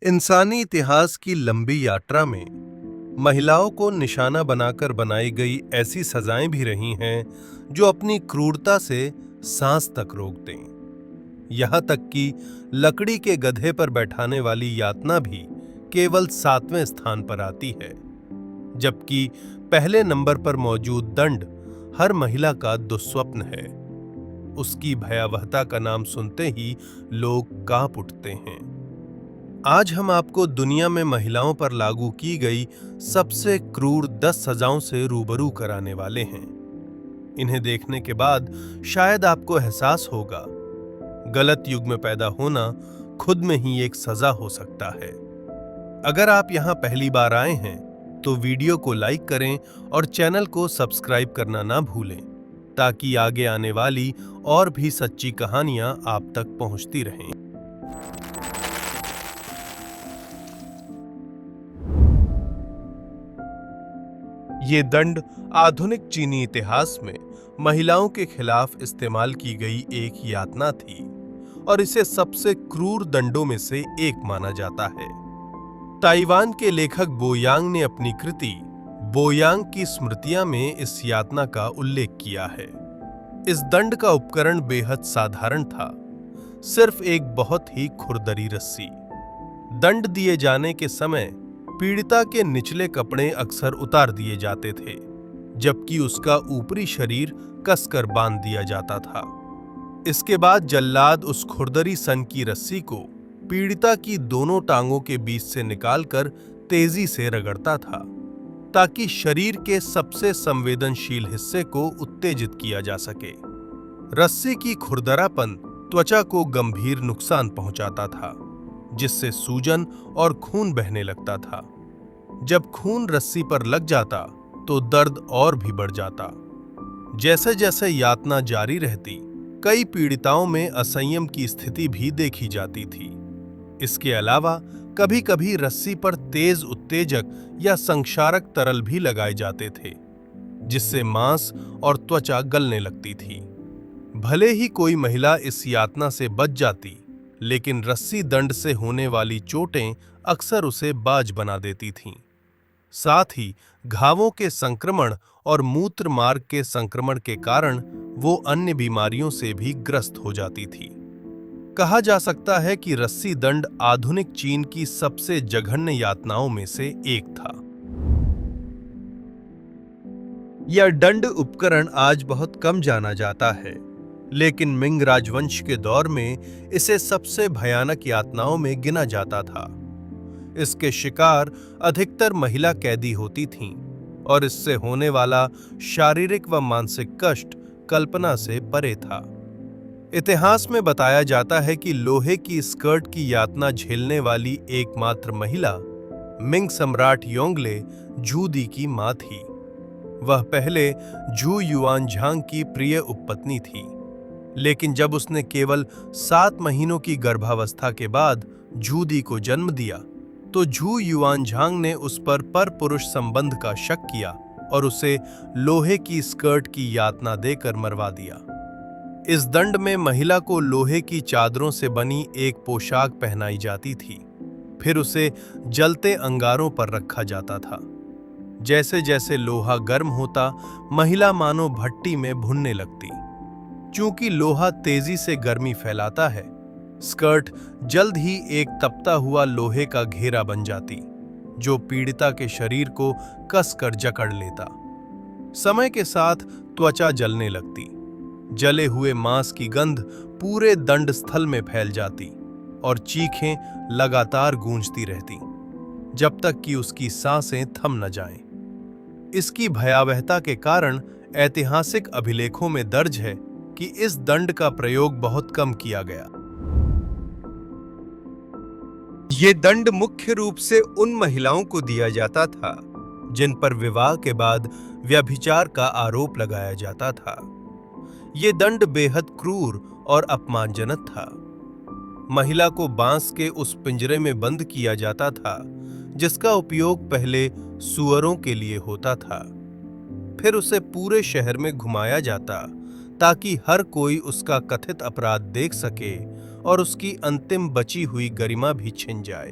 इंसानी इतिहास की लंबी यात्रा में महिलाओं को निशाना बनाकर बनाई गई ऐसी सजाएं भी रही हैं जो अपनी क्रूरता से सांस तक रोक दें। यहां तक कि लकड़ी के गधे पर बैठाने वाली यातना भी केवल 7वें स्थान पर आती है, जबकि पहले नंबर पर मौजूद दंड हर महिला का दुस्वप्न है। उसकी भयावहता का नाम सुनते ही लोग कांप उठते हैं। आज हम आपको दुनिया में महिलाओं पर लागू की गई सबसे क्रूर 10 सजाओं से रूबरू कराने वाले हैं। इन्हें देखने के बाद शायद आपको एहसास होगा, गलत युग में पैदा होना खुद में ही एक सजा हो सकता है। अगर आप यहां पहली बार आए हैं तो वीडियो को लाइक करें और चैनल को सब्सक्राइब करना ना भूलें, ताकि आगे आने वाली और भी सच्ची कहानियां आप तक पहुंचती रहें। ये दंड आधुनिक चीनी इतिहास में महिलाओं के खिलाफ इस्तेमाल की गई एक यातना थी और इसे सबसे क्रूर दंडों में से एक माना जाता है। ताइवान के लेखक बोयांग ने अपनी कृति बोयांग की स्मृतियां में इस यातना का उल्लेख किया है। इस दंड का उपकरण बेहद साधारण था, सिर्फ एक बहुत ही खुरदरी रस्सी। दंड दिए जाने के समय पीड़िता के निचले कपड़े अक्सर उतार दिए जाते थे, जबकि उसका ऊपरी शरीर कसकर बांध दिया जाता था। इसके बाद जल्लाद उस खुरदरी सन की रस्सी को पीड़िता की दोनों टांगों के बीच से निकालकर तेजी से रगड़ता था, ताकि शरीर के सबसे संवेदनशील हिस्से को उत्तेजित किया जा सके। रस्सी की खुरदरापन त्वचा को गंभीर नुकसान पहुंचाता था, जिससे सूजन और खून बहने लगता था। जब खून रस्सी पर लग जाता तो दर्द और भी बढ़ जाता। जैसे जैसे यातना जारी रहती, कई पीड़िताओं में असंयम की स्थिति भी देखी जाती थी। इसके अलावा कभी-कभी रस्सी पर तेज उत्तेजक या संक्षारक तरल भी लगाए जाते थे, जिससे मांस और त्वचा गलने लगती थी। भले ही कोई महिला इस यातना से बच जाती, लेकिन रस्सी दंड से होने वाली चोटें अक्सर उसे बाज बना देती थीं। साथ ही घावों के संक्रमण और मूत्र मार्ग के संक्रमण के कारण वो अन्य बीमारियों से भी ग्रस्त हो जाती थी। कहा जा सकता है कि रस्सी दंड आधुनिक चीन की सबसे जघन्य यातनाओं में से एक था। यह दंड उपकरण आज बहुत कम जाना जाता है, लेकिन मिंग राजवंश के दौर में इसे सबसे भयानक यातनाओं में गिना जाता था। इसके शिकार अधिकतर महिला कैदी होती थीं और इससे होने वाला शारीरिक व मानसिक कष्ट कल्पना से परे था। इतिहास में बताया जाता है कि लोहे की स्कर्ट की यातना झेलने वाली एकमात्र महिला मिंग सम्राट योंगले जूदी की मां थी। वह पहले जू युआनझांग की प्रिय उपपत्नी थी, लेकिन जब उसने केवल 7 महीनों की गर्भावस्था के बाद जूदी को जन्म दिया, तो जू युआनझांग ने उस पर परपुरुष संबंध का शक किया और उसे लोहे की स्कर्ट की यातना देकर मरवा दिया। इस दंड में महिला को लोहे की चादरों से बनी एक पोशाक पहनाई जाती थी, फिर उसे जलते अंगारों पर रखा जाता था। जैसे जैसे लोहा गर्म होता, महिला मानो भट्टी में भुनने लगती। चूंकि लोहा तेजी से गर्मी फैलाता है, स्कर्ट जल्द ही एक तपता हुआ लोहे का घेरा बन जाती, जो पीड़िता के शरीर को कसकर जकड़ लेता। समय के साथ त्वचा जलने लगती, जले हुए मांस की गंध पूरे दंड स्थल में फैल जाती और चीखें लगातार गूंजती रहती, जब तक कि उसकी सांसें थम न जाएं। इसकी भयावहता के कारण ऐतिहासिक अभिलेखों में दर्ज है कि इस दंड का प्रयोग बहुत कम किया गया। ये दंड मुख्य रूप से उन महिलाओं को दिया जाता था जिन पर विवाह के बाद व्यभिचार का आरोप लगाया जाता था। ये दंड बेहद क्रूर और अपमानजनक था। महिला को बांस के उस पिंजरे में बंद किया जाता था जिसका उपयोग पहले सूअरों के लिए होता था। फिर उसे पूरे शहर में घुमाया जाता ताकि हर कोई उसका कथित अपराध देख सके और उसकी अंतिम बची हुई गरिमा भी छिन जाए।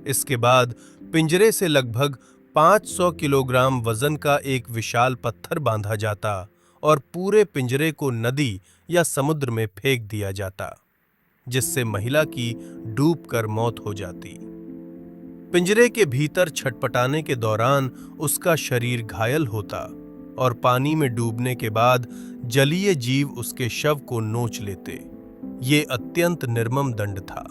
इसके बाद पिंजरे से लगभग 500 किलोग्राम वजन का एक विशाल पत्थर बांधा जाता और पूरे पिंजरे को नदी या समुद्र में फेंक दिया जाता, जिससे महिला की डूबकर मौत हो जाती। पिंजरे के भीतर छटपटाने के दौरान उसका शरीर घायल होता और पानी में डूबने के बाद जलीय जीव उसके शव को नोच लेते। ये अत्यंत निर्मम दंड था।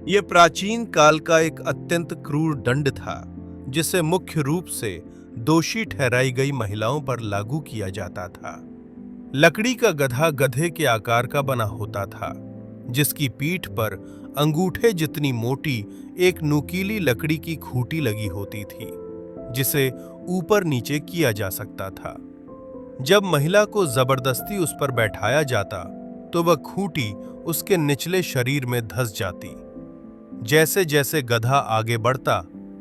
यह प्राचीन काल का एक अत्यंत क्रूर दंड था, जिसे मुख्य रूप से दोषी ठहराई गई महिलाओं पर लागू किया जाता था। लकड़ी का गधा गधे के आकार का बना होता था, जिसकी पीठ पर अंगूठे जितनी मोटी एक नुकीली लकड़ी की खूंटी लगी होती थी, जिसे ऊपर नीचे किया जा सकता था। जब महिला को जबरदस्ती उस पर बैठाया जाता तो वह खूंटी उसके निचले शरीर में धंस जाती। जैसे जैसे गधा आगे बढ़ता,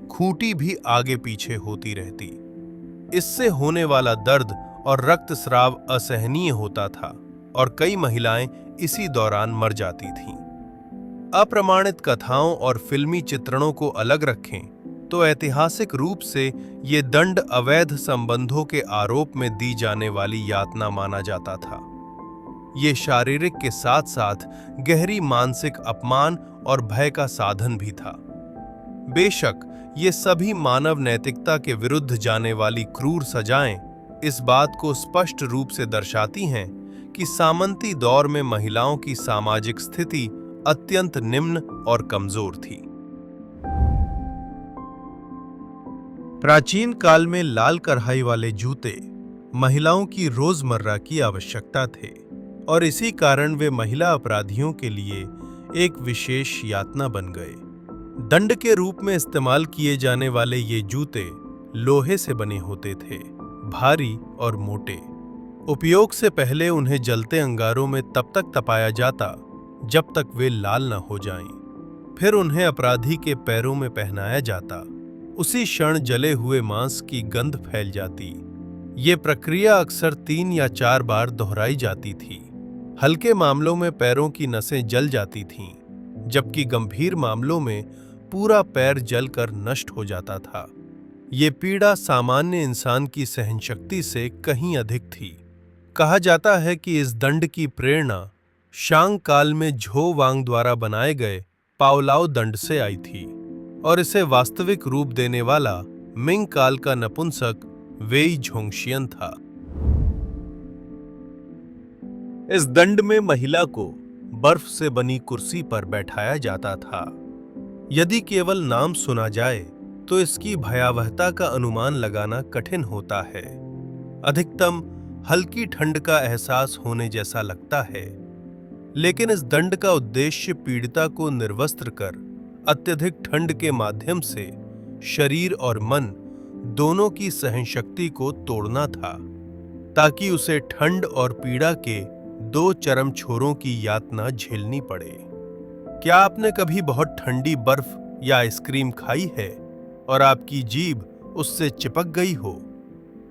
खूंटी भी आगे पीछे होती रहती। इससे होने वाला दर्द और रक्तस्राव असहनीय होता था और कई महिलाएं इसी दौरान मर जाती थीं। अप्रमाणित कथाओं और फिल्मी चित्रणों को अलग रखें तो ऐतिहासिक रूप से ये दंड अवैध संबंधों के आरोप में दी जाने वाली यातना माना जाता था। ये शारीरिक के साथ साथ गहरी मानसिक अपमान और भय का साधन भी था। बेशक ये सभी मानव नैतिकता के विरुद्ध जाने वाली क्रूर सजाएं इस बात को स्पष्ट रूप से दर्शाती हैं कि सामंती दौर में महिलाओं की सामाजिक स्थिति अत्यंत निम्न और कमजोर थी। प्राचीन काल में लाल कढ़ाई वाले जूते महिलाओं की रोजमर्रा की आवश्यकता थे और इसी कारण वे महिला अपराधियों के लिए एक विशेष यातना बन गए। दंड के रूप में इस्तेमाल किए जाने वाले ये जूते लोहे से बने होते थे, भारी और मोटे। उपयोग से पहले उन्हें जलते अंगारों में तब तक तपाया जाता जब तक वे लाल न हो जाएं। फिर उन्हें अपराधी के पैरों में पहनाया जाता। उसी क्षण जले हुए मांस की गंध फैल जाती। ये प्रक्रिया अक्सर 3 या 4 बार दोहराई जाती थी। हल्के मामलों में पैरों की नसें जल जाती थीं, जबकि गंभीर मामलों में पूरा पैर जलकर नष्ट हो जाता था। ये पीड़ा सामान्य इंसान की सहनशक्ति से कहीं अधिक थी। कहा जाता है कि इस दंड की प्रेरणा शांग काल में झो वांग द्वारा बनाए गए पाओलाओ दंड से आई थी और इसे वास्तविक रूप देने वाला मिंग काल का नपुंसक वेई झोंगशियन था। इस दंड में महिला को बर्फ से बनी कुर्सी पर बैठाया जाता था। यदि केवल नाम सुना जाए तो इसकी भयावहता का अनुमान लगाना कठिन होता है। अधिकतम हल्की ठंड का एहसास होने जैसा लगता है, लेकिन इस दंड का उद्देश्य पीड़िता को निर्वस्त्र कर अत्यधिक ठंड के माध्यम से शरीर और मन दोनों की सहनशक्ति को तोड़ना था, ताकि उसे ठंड और पीड़ा के 2 चरम छोरों की यातना झेलनी पड़े। क्या आपने कभी बहुत ठंडी बर्फ या आइसक्रीम खाई है और आपकी जीभ उससे चिपक गई हो,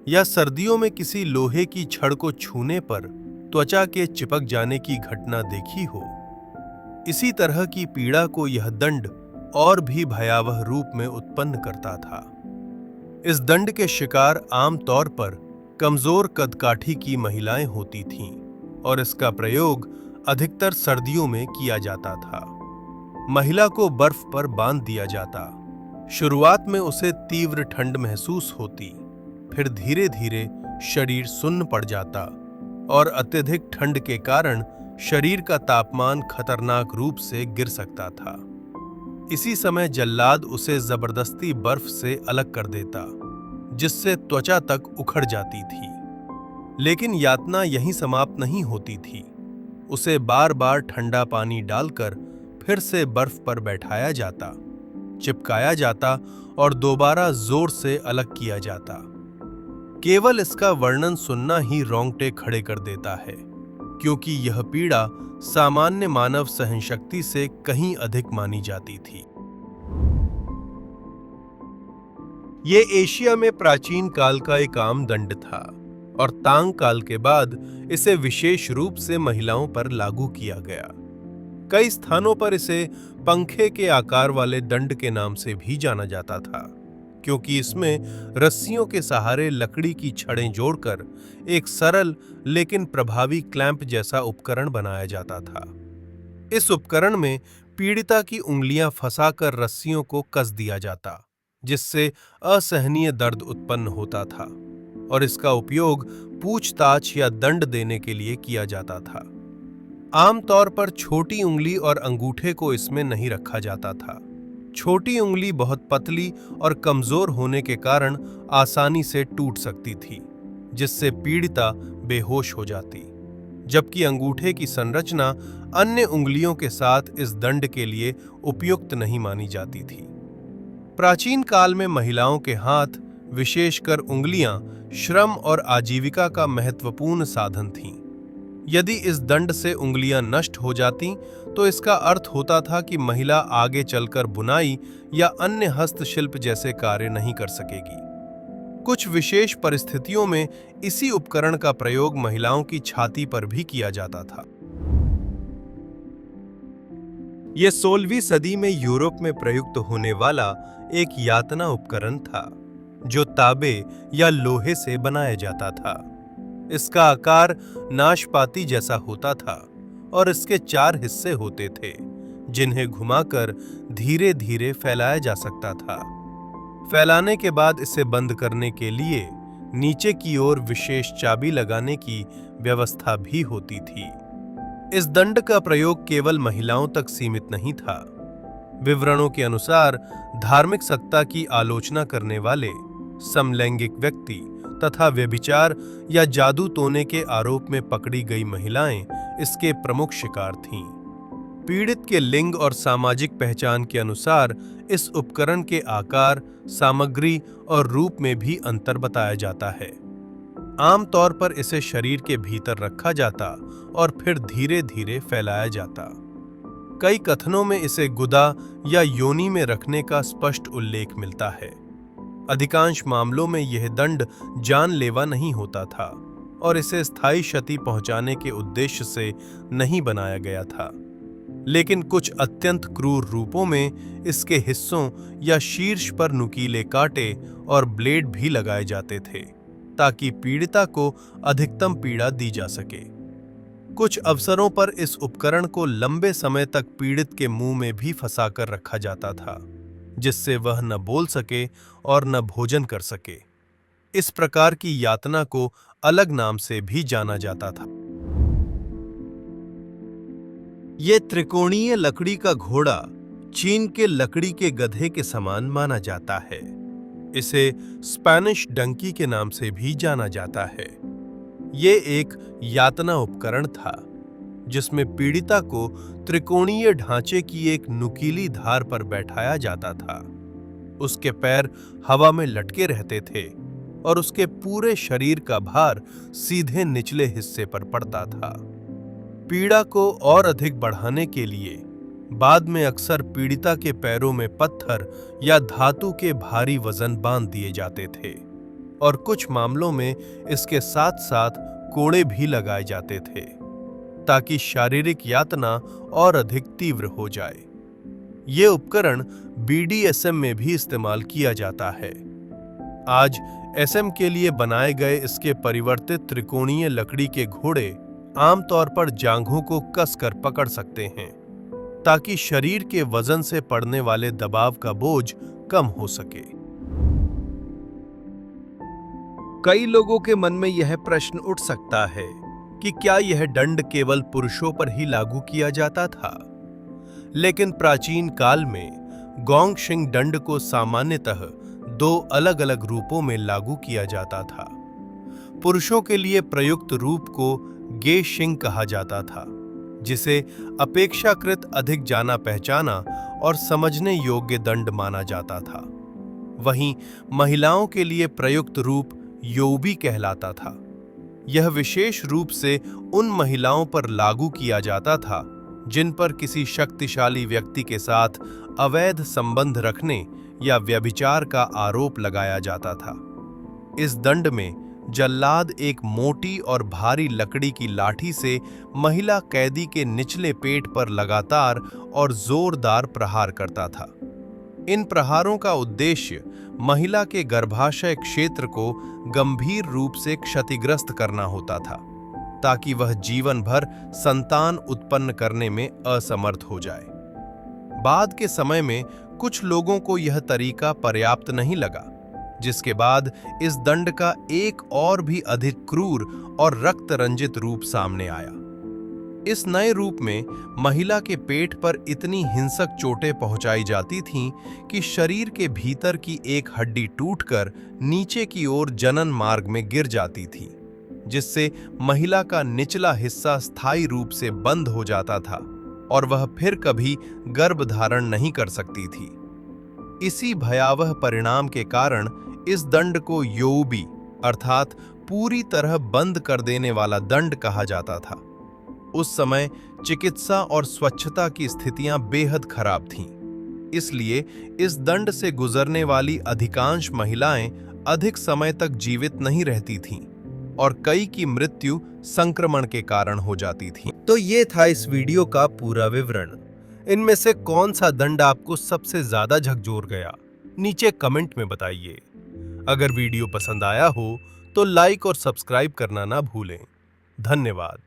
या सर्दियों में किसी लोहे की छड़ को छूने पर त्वचा के चिपक जाने की घटना देखी हो? इसी तरह की पीड़ा को यह दंड और भी भयावह रूप में उत्पन्न करता था। इस दंड के शिकार आम तौर पर कमजोर कदकाठी की महिलाएं होती थीं और इसका प्रयोग अधिकतर सर्दियों में किया जाता था। महिला को बर्फ पर बांध दिया जाता। शुरुआत में उसे तीव्र ठंड महसूस होती, फिर धीरे धीरे शरीर सुन्न पड़ जाता और अत्यधिक ठंड के कारण शरीर का तापमान खतरनाक रूप से गिर सकता था। इसी समय जल्लाद उसे जबरदस्ती बर्फ से अलग कर देता, जिससे त्वचा तक उखड़ जाती थी। लेकिन यातना यहीं समाप्त नहीं होती थी। उसे बार बार ठंडा पानी डालकर फिर से बर्फ पर बैठाया जाता, चिपकाया जाता और दोबारा जोर से अलग किया जाता। केवल इसका वर्णन सुनना ही रोंगटे खड़े कर देता है, क्योंकि यह पीड़ा सामान्य मानव सहनशक्ति से कहीं अधिक मानी जाती थी। ये एशिया में प्राचीन काल का एक आम दंड था और तांग काल के बाद इसे विशेष रूप से महिलाओं पर लागू किया गया। कई स्थानों पर इसे पंखे के आकार वाले दंड के नाम से भी जाना जाता था, क्योंकि इसमें रस्सियों के सहारे लकड़ी की छड़ें जोड़कर एक सरल लेकिन प्रभावी क्लैंप जैसा उपकरण बनाया जाता था। इस उपकरण में पीड़िता की उंगलियां फंसाकर रस्सियों को कस दिया जाता, जिससे असहनीय दर्द उत्पन्न होता था, और इसका उपयोग पूछताछ या दंड देने के लिए किया जाता था। आमतौर पर छोटी उंगली और अंगूठे को इसमें नहीं रखा जाता था। छोटी उंगली बहुत पतली और कमजोर होने के कारण आसानी से टूट सकती थी, जिससे पीड़िता बेहोश हो जाती, जबकि अंगूठे की संरचना अन्य उंगलियों के साथ इस दंड के लिए उपयुक्त नहीं मानी जाती थी। प्राचीन काल में महिलाओं के हाथ, विशेषकर उंगलियां, श्रम और आजीविका का महत्वपूर्ण साधन थीं। यदि इस दंड से उंगलियां नष्ट हो जातीं, तो इसका अर्थ होता था कि महिला आगे चलकर बुनाई या अन्य हस्तशिल्प जैसे कार्य नहीं कर सकेगी। कुछ विशेष परिस्थितियों में इसी उपकरण का प्रयोग महिलाओं की छाती पर भी किया जाता था। यह 16वीं सदी में यूरोप में प्रयुक्त होने वाला एक यातना उपकरण था, जो तांबे या लोहे से बनाया जाता था। इसका आकार नाशपाती जैसा होता था और इसके 4 हिस्से होते थे, जिन्हें घुमाकर धीरे धीरे फैलाया जा सकता था। फैलाने के बाद इसे बंद करने के लिए नीचे की ओर विशेष चाबी लगाने की व्यवस्था भी होती थी। इस दंड का प्रयोग केवल महिलाओं तक सीमित नहीं था। विवरणों के अनुसार धार्मिक सत्ता की आलोचना करने वाले, समलैंगिक व्यक्ति तथा व्यभिचार या जादू टोने के आरोप में पकड़ी गई महिलाएं इसके प्रमुख शिकार थीं। पीड़ित के लिंग और सामाजिक पहचान के अनुसार इस उपकरण के आकार, सामग्री और रूप में भी अंतर बताया जाता है। आमतौर पर इसे शरीर के भीतर रखा जाता और फिर धीरे धीरे फैलाया जाता। कई कथनों में इसे गुदा या योनि में रखने का स्पष्ट उल्लेख मिलता है। अधिकांश मामलों में यह दंड जानलेवा नहीं होता था और इसे स्थायी क्षति पहुंचाने के उद्देश्य से नहीं बनाया गया था। लेकिन कुछ अत्यंत क्रूर रूपों में इसके हिस्सों या शीर्ष पर नुकीले कांटे और ब्लेड भी लगाए जाते थे, ताकि पीड़िता को अधिकतम पीड़ा दी जा सके। कुछ अवसरों पर इस उपकरण को लंबे समय तक पीड़ित के मुंह में भी फंसाकर रखा जाता था, जिससे वह न बोल सके और न भोजन कर सके। इस प्रकार की यातना को अलग नाम से भी जाना जाता था। ये त्रिकोणीय लकड़ी का घोड़ा चीन के लकड़ी के गधे के समान माना जाता है। इसे स्पेनिश डंकी के नाम से भी जाना जाता है। ये एक यातना उपकरण था, जिसमें पीड़िता को त्रिकोणीय ढांचे की एक नुकीली धार पर बैठाया जाता था। उसके पैर हवा में लटके रहते थे और उसके पूरे शरीर का भार सीधे निचले हिस्से पर पड़ता था। पीड़ा को और अधिक बढ़ाने के लिए बाद में अक्सर पीड़िता के पैरों में पत्थर या धातु के भारी वजन बांध दिए जाते थे, और कुछ मामलों में इसके साथ साथ कोड़े भी लगाए जाते थे, ताकि शारीरिक यातना और अधिक तीव्र हो जाए। ये उपकरण BDSM में भी इस्तेमाल किया जाता है। आज SM के लिए बनाए गए इसके परिवर्तित त्रिकोणीय लकड़ी के घोड़े आमतौर पर जांघों को कसकर पकड़ सकते हैं, ताकि शरीर के वजन से पड़ने वाले दबाव का बोझ कम हो सके। कई लोगों के मन में यह प्रश्न उठ सकता है कि क्या यह दंड केवल पुरुषों पर ही लागू किया जाता था? लेकिन प्राचीन काल में गोंगशिंग दंड को सामान्यतः 2 अलग-अलग रूपों में लागू किया जाता था। पुरुषों के लिए प्रयुक्त रूप को गे शिंग कहा जाता था, जिसे अपेक्षाकृत अधिक जाना पहचाना और समझने योग्य दंड माना जाता था। वहीं महिलाओं के लिए प्रयुक्त रूप योबी कहलाता था। यह विशेष रूप से उन महिलाओं पर लागू किया जाता था जिन पर किसी शक्तिशाली व्यक्ति के साथ अवैध संबंध रखने या व्यभिचार का आरोप लगाया जाता था। इस दंड में जल्लाद एक मोटी और भारी लकड़ी की लाठी से महिला कैदी के निचले पेट पर लगातार और जोरदार प्रहार करता था। इन प्रहारों का उद्देश्य महिला के गर्भाशय क्षेत्र को गंभीर रूप से क्षतिग्रस्त करना होता था, ताकि वह जीवन भर संतान उत्पन्न करने में असमर्थ हो जाए। बाद के समय में कुछ लोगों को यह तरीका पर्याप्त नहीं लगा, जिसके बाद इस दंड का एक और भी अधिक क्रूर और रक्त रंजित रूप सामने आया। इस नए रूप में महिला के पेट पर इतनी हिंसक चोटें पहुंचाई जाती थीं कि शरीर के भीतर की एक हड्डी टूटकर नीचे की ओर जनन मार्ग में गिर जाती थी, जिससे महिला का निचला हिस्सा स्थायी रूप से बंद हो जाता था और वह फिर कभी गर्भ धारण नहीं कर सकती थी। इसी भयावह परिणाम के कारण इस दंड को यौबी अर्थात पूरी तरह बंद कर देने वाला दंड कहा जाता था। उस समय चिकित्सा और स्वच्छता की स्थितियां बेहद खराब थीं, इसलिए इस दंड से गुजरने वाली अधिकांश महिलाएं अधिक समय तक जीवित नहीं रहती थीं और कई की मृत्यु संक्रमण के कारण हो जाती थी। तो ये था इस वीडियो का पूरा विवरण। इनमें से कौन सा दंड आपको सबसे ज्यादा झकझोर गया, नीचे कमेंट में बताइए। अगर वीडियो पसंद आया हो तो लाइक और सब्सक्राइब करना ना भूलें। धन्यवाद।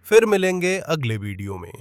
फिर मिलेंगे अगले वीडियो में।